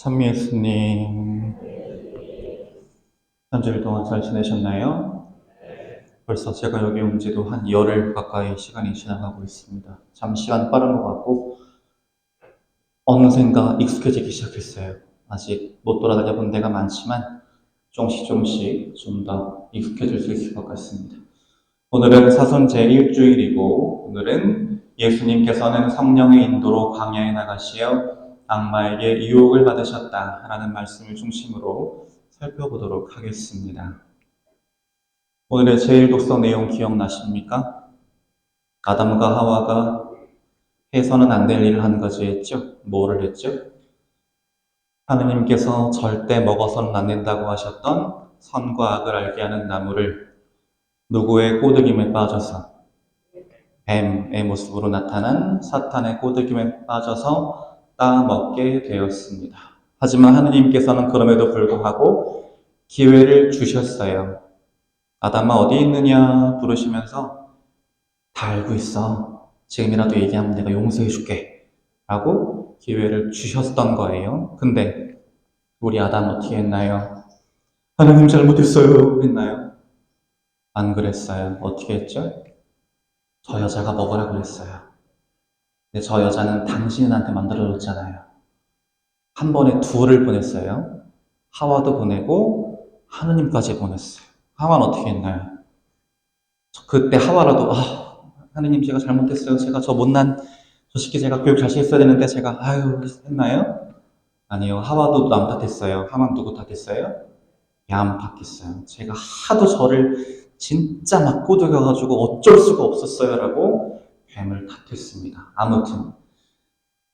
찬미 예수님, 한 주일 동안 잘 지내셨나요? 벌써 제가 여기 온 지도 한 열흘 가까이 시간이 지나가고 있습니다. 잠시만 빠른 것 같고, 어느샌가 익숙해지기 시작했어요. 아직 못 돌아다녀 본 데가 많지만, 조금씩 조금씩 좀 더 익숙해질 수 있을 것 같습니다. 오늘은 사순 제1주일이고, 오늘은 예수님께서는 성령의 인도로 광야에 나가시어 악마에게 유혹을 받으셨다라는 말씀을 중심으로 살펴보도록 하겠습니다. 오늘의 제1독서 내용 기억나십니까? 아담과 하와가 해서는 안 될 일을 한 거지 했죠? 뭐를 했죠? 하느님께서 절대 먹어서는 안 된다고 하셨던 선과 악을 알게 하는 나무를 누구의 꼬드김에 빠져서 뱀의 모습으로 나타난 사탄의 꼬드김에 빠져서 따먹게 되었습니다. 하지만 하느님께서는 그럼에도 불구하고 기회를 주셨어요. 아담아 어디 있느냐 부르시면서 다 알고 있어. 지금이라도 얘기하면 내가 용서해 줄게. 라고 기회를 주셨던 거예요. 근데 우리 아담 어떻게 했나요? 하나님 잘못했어요. 했나요? 안 그랬어요. 어떻게 했죠? 저 여자가 먹으라 그랬어요. 근데 저 여자는 당신한테 만들어줬잖아요. 한 번에 둘을 보냈어요. 하와도 보내고 하느님까지 보냈어요. 하와는 어떻게 했나요? 그때 하와라도 하느님 제가 잘못했어요. 제가 저 못난 저 새끼 제가 교육 다시 했어야 되는데 제가 했나요? 아니요. 하와도 남 탓했어요. 하만 누구 탓했어요? 얌 탓했어요. 제가 하도 저를 진짜 막 꼬드겨가지고 어쩔 수가 없었어요 라고 뱀을 탓했습니다. 아무튼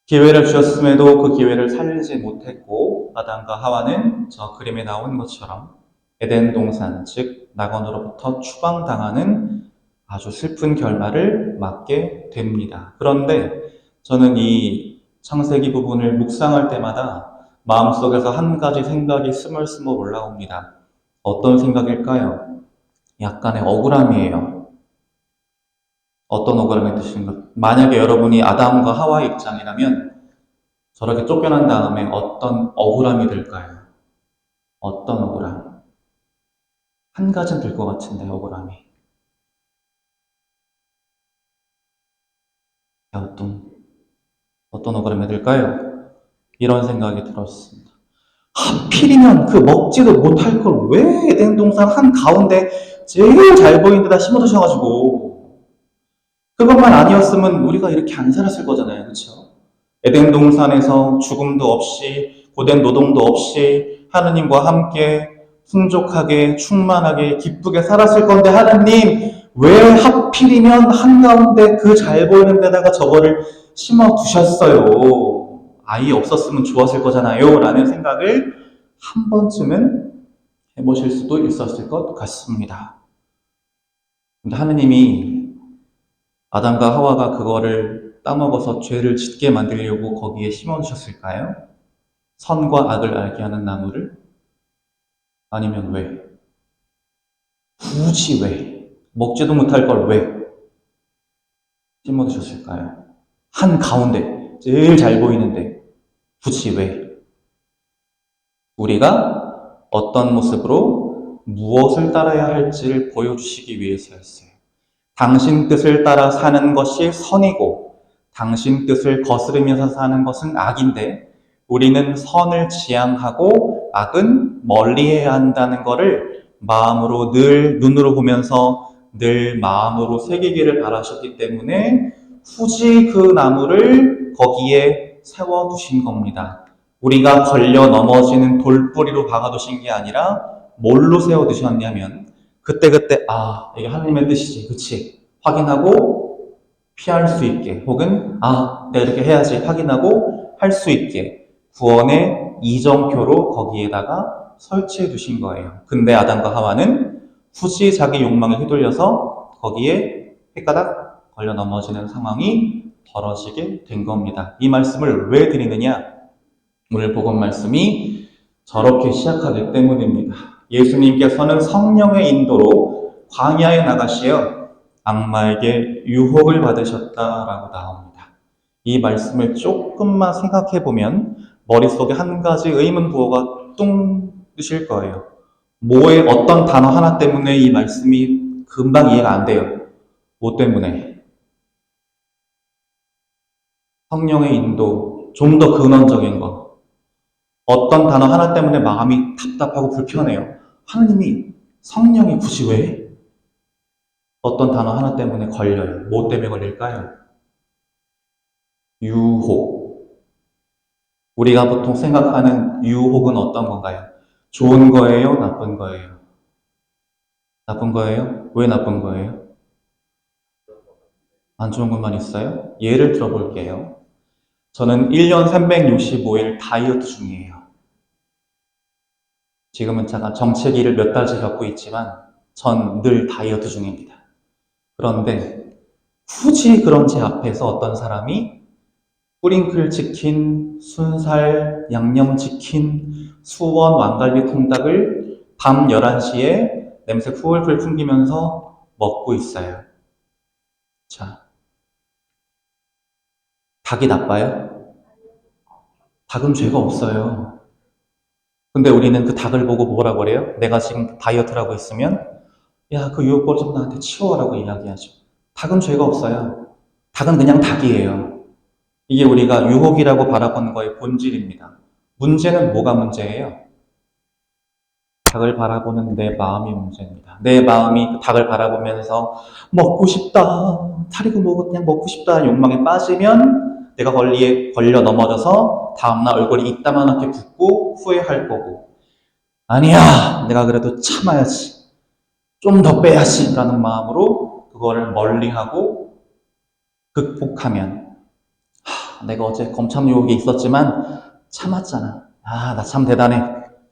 기회를 주셨음에도 그 기회를 살리지 못했고 아담과 하와는 저 그림에 나온 것처럼 에덴 동산 즉 낙원으로부터 추방당하는 아주 슬픈 결말을 맞게 됩니다. 그런데 저는 이 창세기 부분을 묵상할 때마다 마음속에서 한 가지 생각이 스멀스멀 올라옵니다. 어떤 생각일까요? 약간의 억울함이에요. 어떤 억울함이 드시는가? 만약에 여러분이 아담과 하와의 입장이라면 저렇게 쫓겨난 다음에 어떤 억울함이 들까요? 어떤 억울함? 한 가지는 들 것 같은데 억울함이. 어떤 억울함이 들까요? 이런 생각이 들었습니다. 하필이면 그 먹지도 못할 걸 왜 에덴 동산 한 가운데 제일 잘 보이는 데다 심어두셔가지고 그것만 아니었으면 우리가 이렇게 안 살았을 거잖아요. 그렇죠? 에덴 동산에서 죽음도 없이 고된 노동도 없이 하느님과 함께 풍족하게 충만하게 기쁘게 살았을 건데 하느님 왜 하필이면 한가운데 그 잘 보이는 데다가 저거를 심어 두셨어요. 아예 없었으면 좋았을 거잖아요. 라는 생각을 한 번쯤은 해보실 수도 있었을 것 같습니다. 근데 하느님이 아담과 하와가 그거를 따먹어서 죄를 짓게 만들려고 거기에 심어두셨을까요? 선과 악을 알게 하는 나무를? 아니면 왜? 굳이 왜? 먹지도 못할 걸 왜 심어두셨을까요? 한 가운데, 제일 잘 보이는데, 굳이 왜? 우리가 어떤 모습으로 무엇을 따라야 할지를 보여주시기 위해서였어요. 당신 뜻을 따라 사는 것이 선이고 당신 뜻을 거스르면서 사는 것은 악인데 우리는 선을 지향하고 악은 멀리해야 한다는 것을 마음으로 늘 눈으로 보면서 늘 마음으로 새기기를 바라셨기 때문에 굳이 그 나무를 거기에 세워두신 겁니다. 우리가 걸려 넘어지는 돌뿌리로 박아두신 게 아니라 뭘로 세워두셨냐면 그때그때 이게 하나님의 뜻이지 그치 확인하고 피할 수 있게 혹은 내가 이렇게 해야지 확인하고 할 수 있게 구원의 이정표로 거기에다가 설치해 두신 거예요. 근데 아담과 하와는 굳이 자기 욕망에 휘둘려서 거기에 헷가닥 걸려 넘어지는 상황이 벌어지게 된 겁니다. 이 말씀을 왜 드리느냐? 오늘 복음 말씀이 저렇게 시작하기 때문입니다. 예수님께서는 성령의 인도로 광야에 나가시어 악마에게 유혹을 받으셨다라고 나옵니다. 이 말씀을 조금만 생각해 보면 머릿속에 한 가지 의문 부호가 뚱 뜨실 거예요. 뭐의 어떤 단어 하나 때문에 이 말씀이 금방 이해가 안 돼요. 뭐 때문에? 성령의 인도, 좀 더 근원적인 거. 어떤 단어 하나 때문에 마음이 답답하고 불편해요. 하느님이, 성령이 굳이 왜? 어떤 단어 하나 때문에 걸려요. 뭐 때문에 걸릴까요? 유혹. 우리가 보통 생각하는 유혹은 어떤 건가요? 좋은 거예요? 나쁜 거예요? 나쁜 거예요? 왜 나쁜 거예요? 안 좋은 것만 있어요? 예를 들어볼게요. 저는 1년 365일 다이어트 중이에요. 지금은 제가 정체기를 몇 달째 겪고 있지만 전 늘 다이어트 중입니다. 그런데 굳이 그런 제 앞에서 어떤 사람이 뿌링클 치킨, 순살, 양념치킨, 수원 왕갈비 통닭을 밤 11시에 냄새 풀풀 풍기면서 먹고 있어요. 자, 닭이 나빠요? 닭은 죄가 없어요. 근데 우리는 그 닭을 보고 뭐라 그래요? 내가 지금 다이어트를 하고 있으면 야, 그 유혹거리 좀 나한테 치워라고 이야기하죠. 닭은 죄가 없어요. 닭은 그냥 닭이에요. 이게 우리가 유혹이라고 바라보는 거의 본질입니다. 문제는 뭐가 문제예요? 닭을 바라보는 내 마음이 문제입니다. 내 마음이 그 닭을 바라보면서 먹고 싶다, 타리고 먹고 그냥 먹고 싶다 욕망에 빠지면 내가 걸려 넘어져서 다음날 얼굴이 이따만하게 붓고 후회할 거고, 아니야, 내가 그래도 참아야지, 좀 더 빼야지 라는 마음으로 그거를 멀리하고 극복하면, 내가 어제 검참 유혹이 있었지만 참았잖아. 아, 나 참 대단해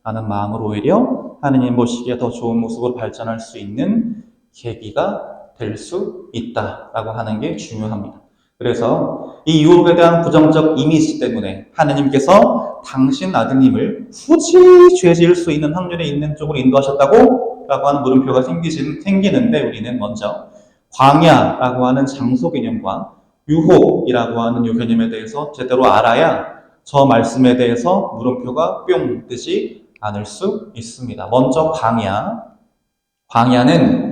라는 마음으로 오히려 하느님 보시기에 더 좋은 모습으로 발전할 수 있는 계기가 될 수 있다라고 하는 게 중요합니다. 그래서 이 유혹에 대한 부정적 이미지 때문에 하느님께서 당신 아드님을 굳이 죄 지을 수 있는 확률이 있는 쪽으로 인도하셨다고? 라고 하는 물음표가 생기는데, 우리는 먼저 광야라고 하는 장소 개념과 유혹이라고 하는 이 개념에 대해서 제대로 알아야 저 말씀에 대해서 물음표가 뿅 뜨지 않을 수 있습니다. 먼저 광야. 광야는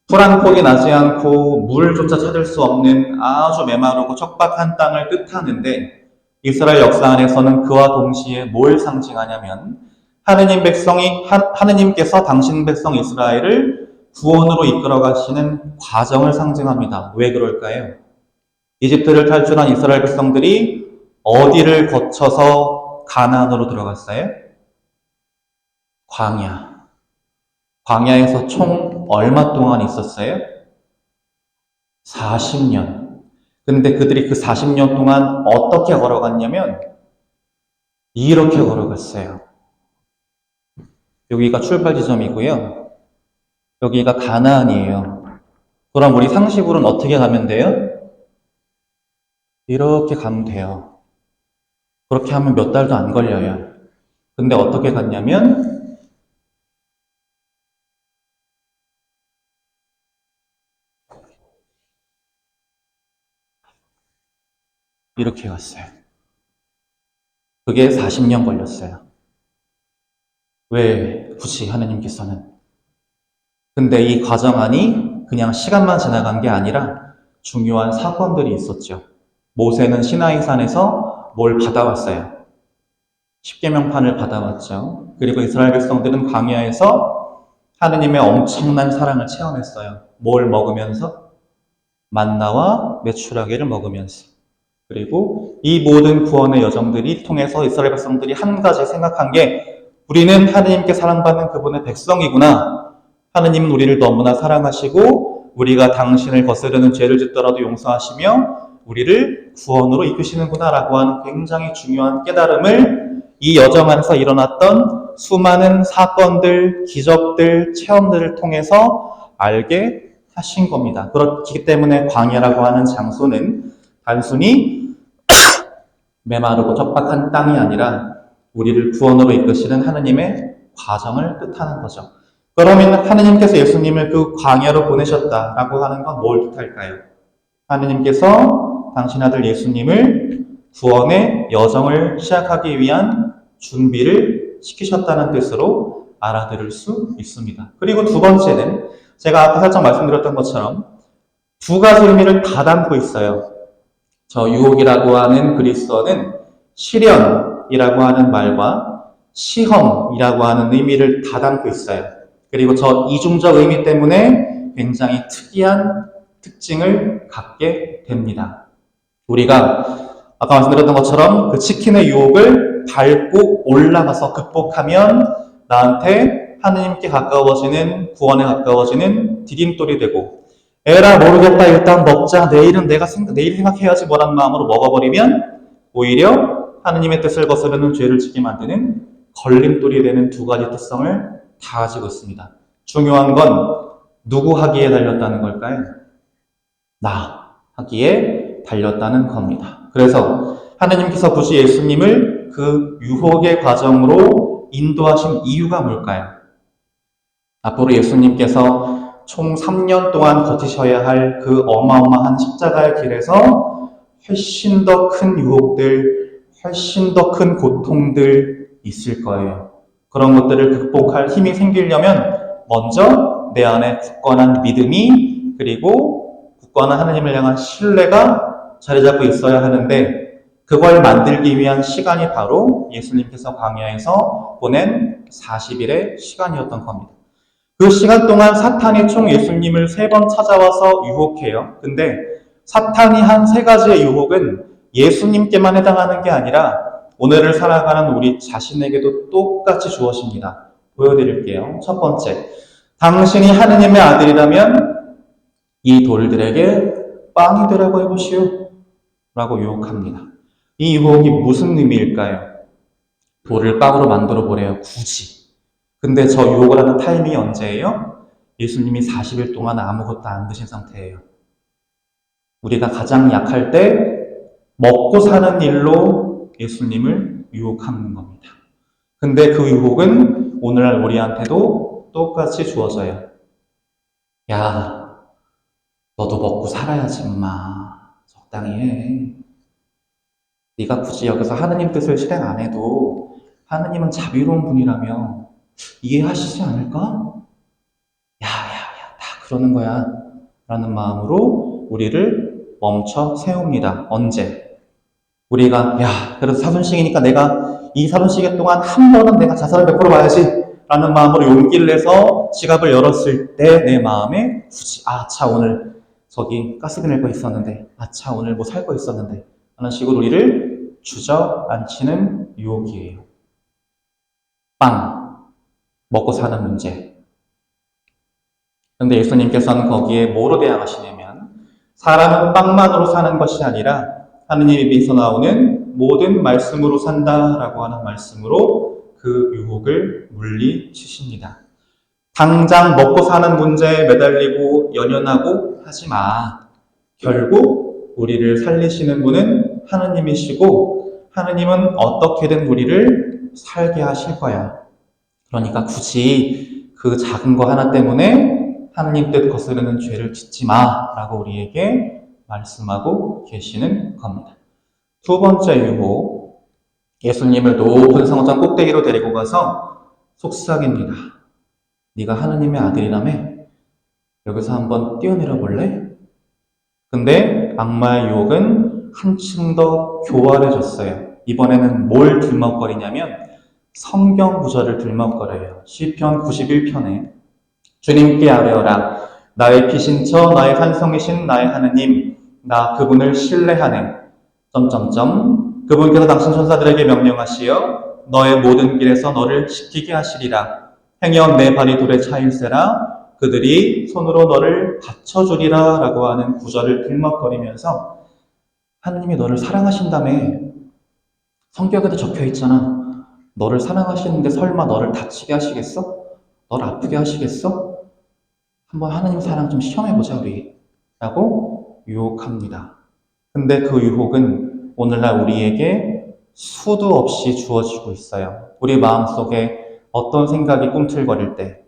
풀 한 폭이 나지 않고 물조차 찾을 수 없는 아주 메마르고 척박한 땅을 뜻하는데, 이스라엘 역사 안에서는 그와 동시에 뭘 상징하냐면 하느님께서 당신 백성 이스라엘을 구원으로 이끌어 가시는 과정을 상징합니다. 왜 그럴까요? 이집트를 탈출한 이스라엘 백성들이 어디를 거쳐서 가나안으로 들어갔어요? 광야. 광야에서 총 얼마 동안 있었어요? 40년. 근데 그들이 그 40년 동안 어떻게 걸어갔냐면 이렇게 걸어갔어요. 여기가 출발 지점이고요. 여기가 가나안이에요. 그럼 우리 상식으로는 어떻게 가면 돼요? 이렇게 가면 돼요. 그렇게 하면 몇 달도 안 걸려요. 근데 어떻게 갔냐면 이렇게 갔어요. 그게 40년 걸렸어요. 왜 굳이 하느님께서는? 근데 이 과정 안이 그냥 시간만 지나간 게 아니라 중요한 사건들이 있었죠. 모세는 시나이산에서 뭘 받아왔어요? 십계명판을 받아왔죠. 그리고 이스라엘 백성들은 광야에서 하느님의 엄청난 사랑을 체험했어요. 뭘 먹으면서? 만나와 메추라기를 먹으면서. 그리고 이 모든 구원의 여정들이 통해서 이스라엘 백성들이 한 가지 생각한 게, 우리는 하느님께 사랑받는 그분의 백성이구나. 하느님은 우리를 너무나 사랑하시고 우리가 당신을 거스르는 죄를 짓더라도 용서하시며 우리를 구원으로 이끄시는구나 라고 하는 굉장히 중요한 깨달음을 이 여정 안에서 일어났던 수많은 사건들, 기적들, 체험들을 통해서 알게 하신 겁니다. 그렇기 때문에 광야라고 하는 장소는 단순히 메마르고 척박한 땅이 아니라 우리를 구원으로 이끄시는 하느님의 과정을 뜻하는 거죠. 그러면 하느님께서 예수님을 그 광야로 보내셨다라고 하는 건 뭘 뜻할까요? 하느님께서 당신 아들 예수님을 구원의 여정을 시작하기 위한 준비를 시키셨다는 뜻으로 알아들을 수 있습니다. 그리고 두 번째는 제가 아까 살짝 말씀드렸던 것처럼 두 가지 의미를 다 담고 있어요. 저 유혹이라고 하는 그리스어는 시련이라고 하는 말과 시험이라고 하는 의미를 다 담고 있어요. 그리고 저 이중적 의미 때문에 굉장히 특이한 특징을 갖게 됩니다. 우리가 아까 말씀드렸던 것처럼 그 치킨의 유혹을 밟고 올라가서 극복하면 나한테 하느님께 가까워지는, 구원에 가까워지는 디딤돌이 되고, 에라 모르겠다 일단 먹자, 내일 생각해야지 뭐란 마음으로 먹어버리면 오히려 하느님의 뜻을 거스르는 죄를 지게 만드는 걸림돌이 되는 두 가지 특성을 다 가지고 있습니다. 중요한 건 누구 하기에 달렸다는 걸까요? 나 하기에 달렸다는 겁니다. 그래서 하느님께서 굳이 예수님을 그 유혹의 과정으로 인도하신 이유가 뭘까요? 앞으로 예수님께서 총 3년 동안 거치셔야 할 그 어마어마한 십자가의 길에서 훨씬 더 큰 유혹들, 훨씬 더 큰 고통들 있을 거예요. 그런 것들을 극복할 힘이 생기려면 먼저 내 안에 굳건한 믿음이, 그리고 굳건한 하나님을 향한 신뢰가 자리 잡고 있어야 하는데, 그걸 만들기 위한 시간이 바로 예수님께서 광야에서 보낸 40일의 시간이었던 겁니다. 그 시간 동안 사탄이 총 예수님을 3번 찾아와서 유혹해요. 근데 사탄이 한 3가지의 유혹은 예수님께만 해당하는 게 아니라 오늘을 살아가는 우리 자신에게도 똑같이 주어집니다. 보여드릴게요. 첫 번째, 당신이 하느님의 아들이라면 이 돌들에게 빵이 되라고 해보시오 라고 유혹합니다. 이 유혹이 무슨 의미일까요? 돌을 빵으로 만들어 보래요. 굳이. 근데 저 유혹을 하는 타이밍이 언제예요? 예수님이 40일 동안 아무것도 안 드신 상태예요. 우리가 가장 약할 때 먹고 사는 일로 예수님을 유혹하는 겁니다. 근데 그 유혹은 오늘날 우리한테도 똑같이 주어져요. 야, 너도 먹고 살아야지 임마. 적당히 해. 네가 굳이 여기서 하느님 뜻을 실행 안 해도 하느님은 자비로운 분이라며 이해하시지 않을까? 야, 다 그러는 거야. 라는 마음으로 우리를 멈춰 세웁니다. 언제? 우리가, 그래도 사순식이니까 내가 이 사순시계 동안 한 번은 내가 자살을 베풀어 봐야지. 라는 마음으로 용기를 내서 지갑을 열었을 때 내 마음에 굳이, 오늘 저기 가스비 낼 거 있었는데, 오늘 뭐 살 거 있었는데. 하는 식으로 우리를 주저앉히는 유혹이에요. 빵. 먹고 사는 문제. 그런데 예수님께서는 거기에 뭐로 대항하시냐면, 사람은 빵만으로 사는 것이 아니라 하느님의 입에서 나오는 모든 말씀으로 산다라고 하는 말씀으로 그 유혹을 물리치십니다. 당장 먹고 사는 문제에 매달리고 연연하고 하지 마. 결국 우리를 살리시는 분은 하느님이시고 하느님은 어떻게든 우리를 살게 하실 거야. 그러니까 굳이 그 작은 거 하나 때문에 하느님 뜻 거스르는 죄를 짓지 마라고 우리에게 말씀하고 계시는 겁니다. 두 번째 유혹, 예수님을 높은 성전 꼭대기로 데리고 가서 속삭입니다. 네가 하느님의 아들이라며? 여기서 한번 뛰어내려 볼래? 근데 악마의 유혹은 한층 더 교활해졌어요. 이번에는 뭘 들먹거리냐면 성경 구절을 들먹거려요. 시편 91편에 주님께 아뢰어라. 나의 피신처 나의 산성이신 나의 하느님, 나 그분을 신뢰하네. 그분께서 당신 천사들에게 명령하시어 너의 모든 길에서 너를 지키게 하시리라. 행여 내 발이 돌에 차일세라. 그들이 손으로 너를 받쳐주리라 라고 하는 구절을 들먹거리면서 하느님이 너를 사랑하신다며. 성경에도 적혀 있잖아. 너를 사랑하시는데 설마 너를 다치게 하시겠어? 너를 아프게 하시겠어? 한번 하느님 사랑 좀 시험해보자 우리 라고 유혹합니다. 근데 그 유혹은 오늘날 우리에게 수도 없이 주어지고 있어요. 우리 마음속에 어떤 생각이 꿈틀거릴 때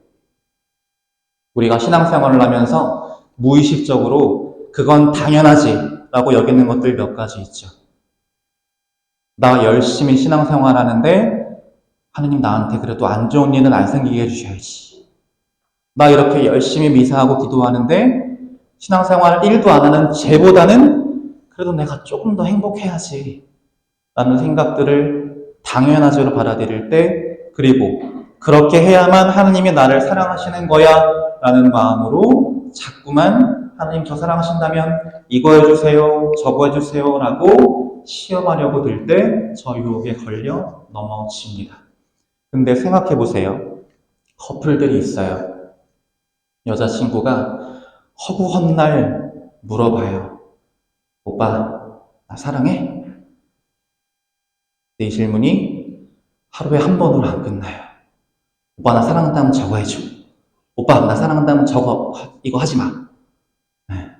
우리가 신앙생활을 하면서 무의식적으로 그건 당연하지 라고 여기는 것들 몇 가지 있죠. 나 열심히 신앙생활 하는데 하느님 나한테 그래도 안 좋은 일은 안 생기게 해주셔야지. 나 이렇게 열심히 미사하고 기도하는데 신앙생활 1도 안 하는 쟤보다는 그래도 내가 조금 더 행복해야지 라는 생각들을 당연하지로 받아들일 때, 그리고 그렇게 해야만 하느님이 나를 사랑하시는 거야 라는 마음으로 자꾸만 하느님 저 사랑하신다면 이거 해주세요 저거 해주세요 라고 시험하려고 들 때 저 유혹에 걸려 넘어집니다. 근데 생각해 보세요. 커플들이 있어요. 여자친구가 허구헌날 물어봐요. 오빠 나 사랑해? 내 질문이 하루에 한 번으로 안 끝나요. 오빠 나 사랑한다면 저거 해줘. 오빠 나 사랑한다면 저거 이거 하지 마. 네.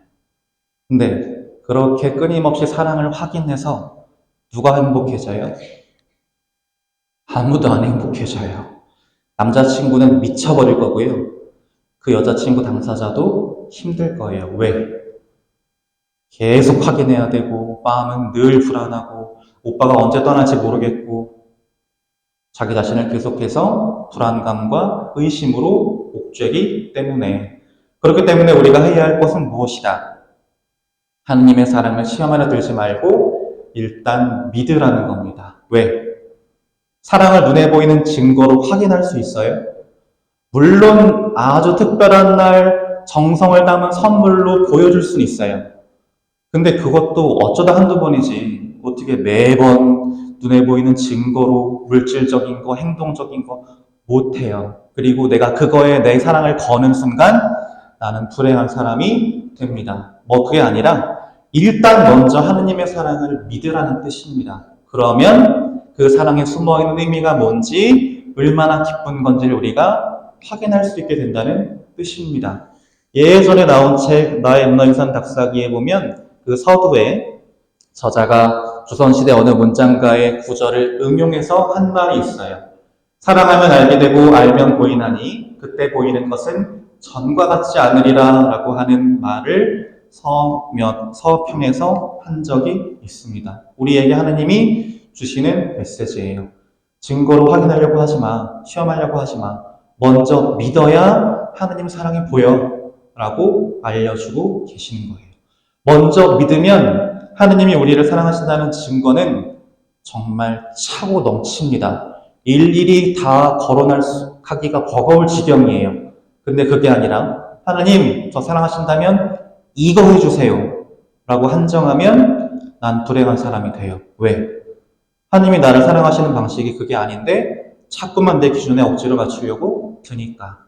근데 그렇게 끊임없이 사랑을 확인해서 누가 행복해져요? 아무도 안 행복해져요. 남자친구는 미쳐버릴 거고요. 그 여자친구 당사자도 힘들 거예요. 왜? 계속 확인해야 되고 마음은 늘 불안하고 오빠가 언제 떠날지 모르겠고 자기 자신을 계속해서 불안감과 의심으로 옥죄기 때문에, 그렇기 때문에 우리가 해야 할 것은 무엇이다? 하느님의 사랑을 시험하려 들지 말고 일단 믿으라는 겁니다. 왜? 사랑을 눈에 보이는 증거로 확인할 수 있어요. 물론 아주 특별한 날 정성을 담은 선물로 보여줄 수는 있어요. 근데 그것도 어쩌다 한두 번이지 어떻게 매번 눈에 보이는 증거로 물질적인 거, 행동적인 거 못해요. 그리고 내가 그거에 내 사랑을 거는 순간 나는 불행한 사람이 됩니다. 뭐 그게 아니라 일단 먼저 하느님의 사랑을 믿으라는 뜻입니다. 그러면 그 사랑에 숨어있는 의미가 뭔지, 얼마나 기쁜 건지를 우리가 확인할 수 있게 된다는 뜻입니다. 예전에 나온 책 나의 문화유산 답사기에 보면 그 서두에 저자가 조선시대 어느 문장가의 구절을 응용해서 한 말이 있어요. 사랑하면 알게 되고 알면 보이나니 그때 보이는 것은 전과 같지 않으리라 라고 하는 말을 서평에서 한 적이 있습니다. 우리에게 하느님이 주시는 메시지예요. 증거로 확인하려고 하지 마. 시험하려고 하지 마. 먼저 믿어야 하느님 사랑이 보여 라고 알려주고 계시는 거예요. 먼저 믿으면 하느님이 우리를 사랑하신다는 증거는 정말 차고 넘칩니다. 일일이 다 거론하기가 버거울 지경이에요. 근데 그게 아니라 하느님 저 사랑하신다면 이거 해주세요 라고 한정하면 난 불행한 사람이 돼요. 왜? 하느님이 나를 사랑하시는 방식이 그게 아닌데 자꾸만 내 기준에 억지로 맞추려고 드니까.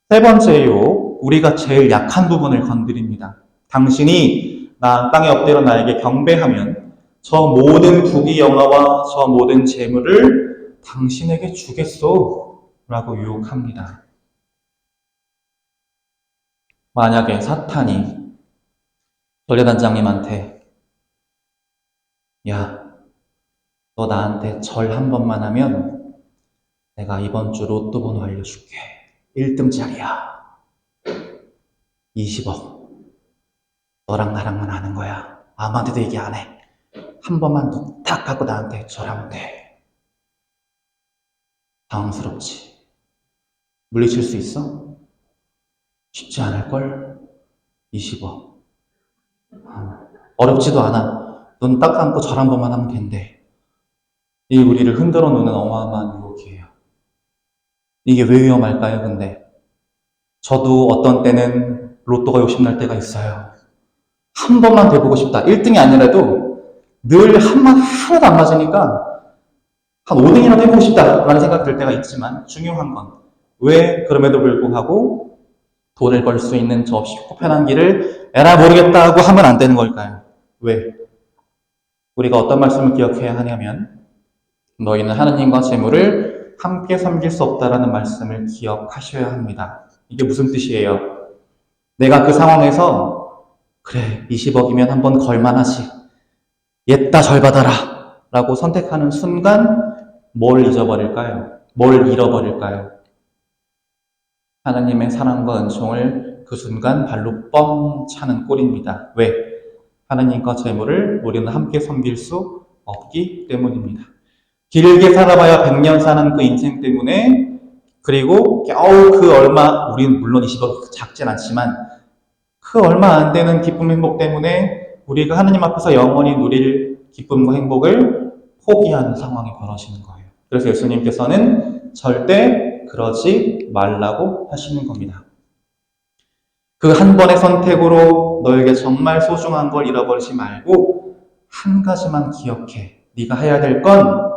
세 번째요, 우리가 제일 약한 부분을 건드립니다. 당신이 나 땅에 엎드려 나에게 경배하면 저 모든 부귀 영화와 저 모든 재물을 당신에게 주겠소 라고 유혹합니다. 만약에 사탄이 전례단장님한테 야, 너 나한테 절 한 번만 하면 내가 이번 주 로또 번호 알려줄게. 1등짜리야. 20억. 너랑 나랑만 아는 거야. 아무한테도 얘기 안 해. 한 번만 딱 갖고 나한테 절하면 돼. 당황스럽지? 물리칠 수 있어? 쉽지 않을걸? 20억. 어렵지도 않아. 눈 딱 감고 절 한 번만 하면 된대. 이 우리를 흔들어 놓는 어마어마한 유혹이에요. 이게 왜 위험할까요, 근데? 저도 어떤 때는 로또가 욕심날 때가 있어요. 한 번만 돼보고 싶다. 1등이 아니라도 늘 하나도 안 맞으니까 한 5등이라도 해보고 싶다라는 생각이 들 때가 있지만, 중요한 건 왜 그럼에도 불구하고 돈을 벌 수 있는 저 쉽고 편한 길을 에라 모르겠다고 하면 안 되는 걸까요? 왜? 우리가 어떤 말씀을 기억해야 하냐면 너희는 하느님과 재물을 함께 섬길 수 없다라는 말씀을 기억하셔야 합니다. 이게 무슨 뜻이에요? 내가 그 상황에서 그래 20억이면 한번 걸만하지, 옛다 절 받아라 라고 선택하는 순간 뭘 잊어버릴까요? 뭘 잃어버릴까요? 하나님의 사랑과 은총을 그 순간 발로 뻥 차는 꼴입니다. 왜? 하나님과 재물을 우리는 함께 섬길 수 없기 때문입니다. 길게 살아봐야 100년 사는 그 인생 때문에, 그리고 겨우 그 얼마, 우리는 물론 20억 작진 않지만 그 얼마 안 되는 기쁨, 행복 때문에 우리가 하느님 앞에서 영원히 누릴 기쁨과 행복을 포기하는 상황이 벌어지는 거예요. 그래서 예수님께서는 절대 그러지 말라고 하시는 겁니다. 그 한 번의 선택으로 너에게 정말 소중한 걸 잃어버리지 말고 한 가지만 기억해. 네가 해야 될 건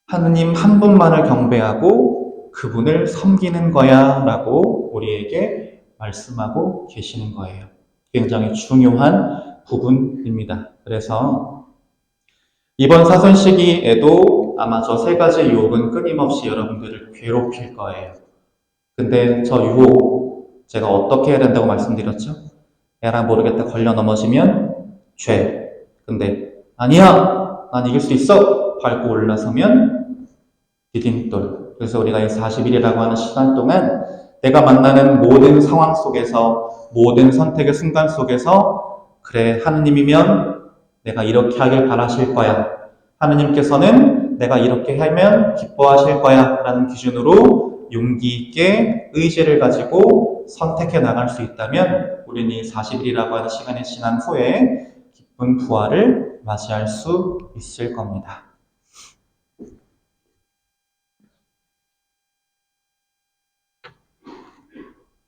하느님 한 분만을 경배하고 그분을 섬기는 거야 라고 우리에게 말씀하고 계시는 거예요. 굉장히 중요한 부분입니다. 그래서 이번 사선 시기에도 아마 저 세 가지 유혹은 끊임없이 여러분들을 괴롭힐 거예요. 근데 저 유혹 제가 어떻게 해야 된다고 말씀드렸죠? 에라 모르겠다 걸려 넘어지면 죄. 근데 아니야! 난 이길 수 있어! 밟고 올라서면 디딤돌. 그래서 우리가 이 40일이라고 하는 시간 동안 내가 만나는 모든 상황 속에서, 모든 선택의 순간 속에서 그래, 하느님이면 내가 이렇게 하길 바라실 거야. 하느님께서는 내가 이렇게 하면 기뻐하실 거야 라는 기준으로 용기 있게 의지를 가지고 선택해 나갈 수 있다면 우리는 이 40일이라고 하는 시간이 지난 후에 기쁜 부활을 맞이할 수 있을 겁니다.